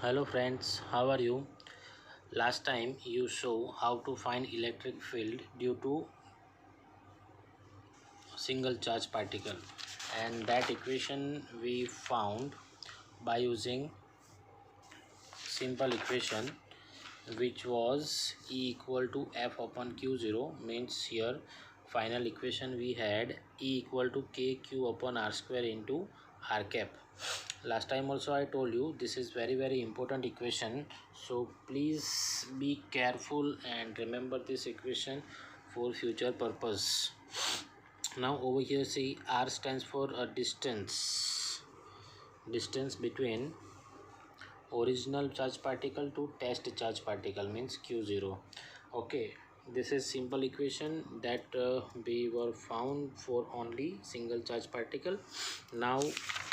Hello friends, how are you? Last time you show how to find electric field due to single charge particle, and that equation we found by using simple equation, which was E equal to F upon Q0. Means here final equation we had E equal to KQ upon R square into R cap. Last time also I told you this is very important equation, so please be careful and remember this equation for future purpose. Now over here see R stands for a distance between original charge particle to test charge particle, means Q0. Okay, this is simple equation that we were found for only single charge particle. Now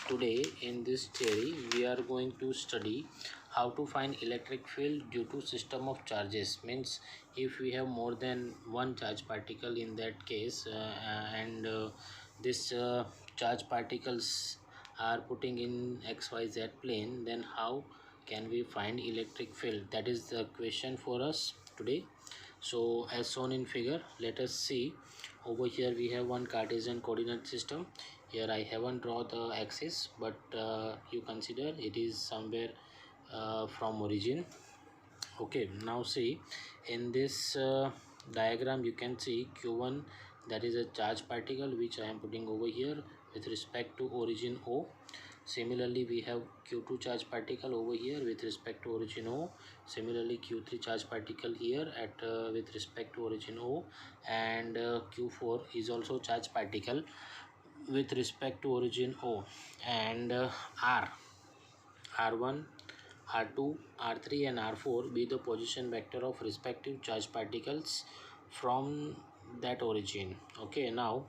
today in this theory we are going to study how to find electric field due to system of charges. Means if we have more than one charge particle in that case, and this charge particles are putting in xyz plane, then how can we find electric field? That is the question for us today. So as shown in figure, let us see. Over here we have one Cartesian coordinate system. Here I haven't drawn the axis, but you consider it is somewhere from origin. Okay, now see in this diagram you can see Q1, that is a charge particle which I am putting over here with respect to origin O. Similarly we have Q2 charge particle over here with respect to origin O. Similarly Q3 charge particle here at with respect to origin O, and Q4 is also charge particle with respect to origin O, and R1, R2, R3 and R4 be the position vector of respective charge particles from that origin. Okay, now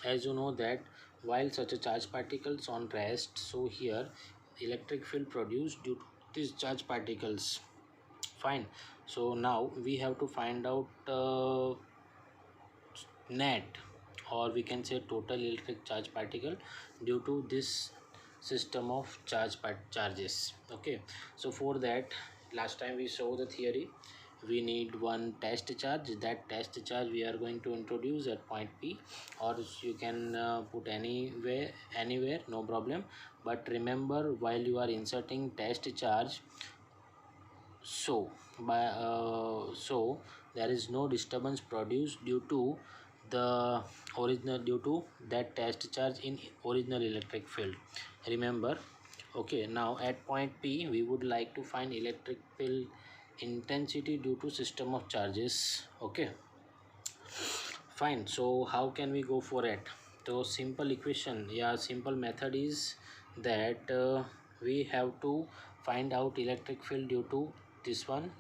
as you know that while such a charge particles on rest, so here electric field produced due to these charge particles. Fine. So now we have to find out net, or we can say total electric charge particle due to this system of charges. Okay, so for that last time we saw the theory, we need one test charge. That test charge we are going to introduce at point P, or you can put anywhere, no problem. But remember, while you are inserting test charge, so there is no disturbance produced due to the due to that test charge in original electric field, remember. Okay, now at point P we would like to find electric field intensity due to system of charges. Okay, fine. So how can we go for it? So simple equation, yeah, simple method is that we have to find out electric field due to this one.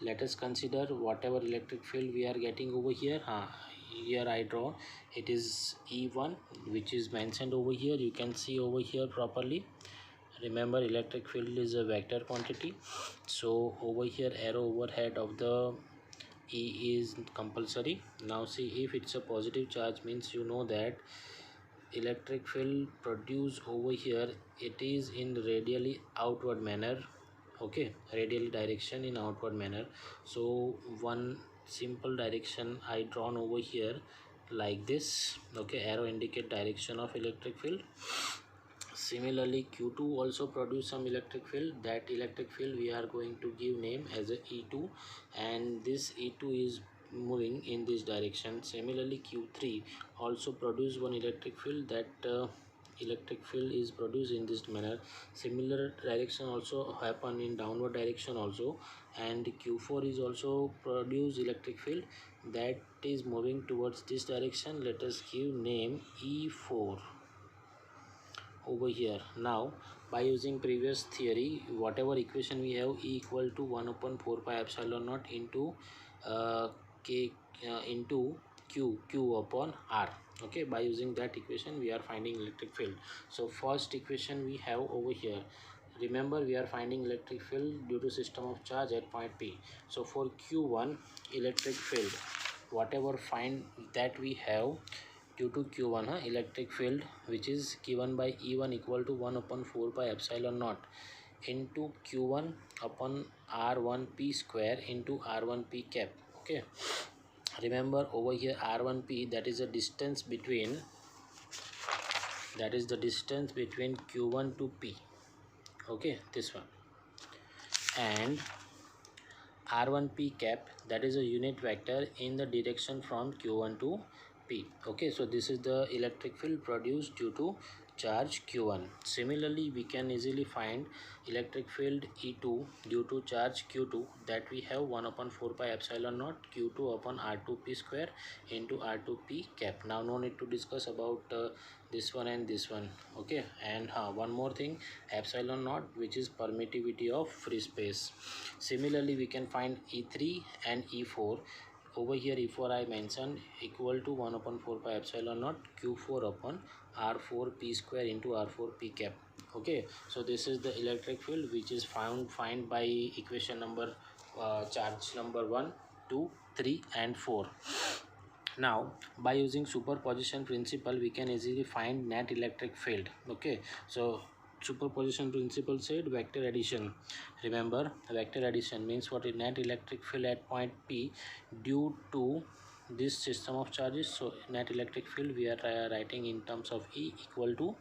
Let us consider whatever electric field we are getting over here. Here I draw, it is E1 which is mentioned over here. You can see over here properly. Remember, electric field is a vector quantity, so over here arrow overhead of the E is compulsory. Now see, if it's a positive charge, means you know that electric field produced over here, it is in radially outward manner. Okay, radial direction in outward manner. So one simple direction I drawn over here like this. Okay, arrow indicate direction of electric field. Similarly Q2 also produce some electric field. That electric field we are going to give name as a E2, and this E2 is moving in this direction. Similarly Q3 also produce one electric field. That electric field is produced in this manner. Similar direction also happen in downward direction also, and Q4 is also produce electric field that is moving towards this direction. Let us give name E4 over here. Now by using previous theory, whatever equation we have, E equal to 1 upon 4 pi epsilon naught into K into Q upon R. Okay, by using that equation we are finding electric field. So first equation we have over here, remember we are finding electric field due to system of charge at point P. So for Q1 electric field, whatever find that we have due to Q1 electric field, which is given by E1 equal to 1 upon 4 pi epsilon naught into q1 upon r1p square into r1p cap. Okay, remember over here r1p, that is the distance between, q1 to p. Okay, this one. And r1p cap, that is a unit vector in the direction from q1 to p. Okay, so this is the electric field produced due to charge q1. Similarly, we can easily find electric field E2 due to charge q2, that we have 1 upon 4 pi epsilon naught q2 upon r2p square into r2p cap. Now no need to discuss about this one and this one. Okay, and one more thing, epsilon naught, which is permittivity of free space. Similarly, we can find E3 and E4. Over here E4 I mentioned equal to 1 upon 4 pi epsilon naught q4 upon r4p square into r4p cap. Okay, so this is the electric field which is find by equation number charge number 1, 2, 3 and 4. Now by using superposition principle we can easily find net electric field. Okay, so superposition principle said vector addition. Remember, vector addition means what is net electric field at point P due to this system of charges. So net electric field we are writing in terms of E equal to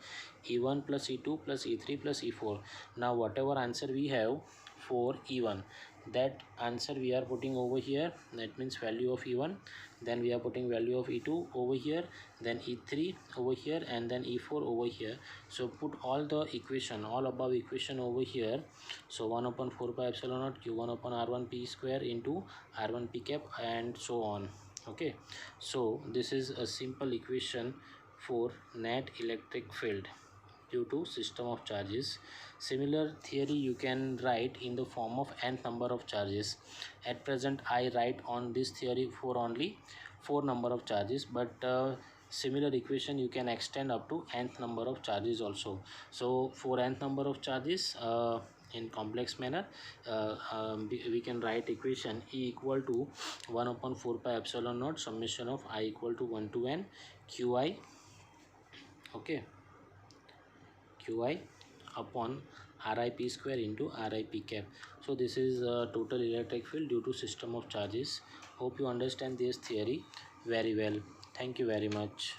E1 plus E2 plus E3 plus E4. Now whatever answer we have for E1, that answer we are putting over here, that means value of E1, then we are putting value of E2 over here, then E3 over here, and then E4 over here. So put all the equation, all above equation over here. So 1 upon 4 pi epsilon naught q1 upon r1p square into r1p cap and so on. Okay, so this is a simple equation for net electric field due to system of charges. Similar theory you can write in the form of nth number of charges. At present I write on this theory for only 4 number of charges, but similar equation you can extend up to nth number of charges also. So for nth number of charges in complex manner, we can write equation E equal to 1 upon 4 pi epsilon naught summation of I equal to 1 to n qi. Okay, qi upon rip square into rip cap. So this is total electric field due to system of charges. Hope you understand this theory very well. Thank you very much.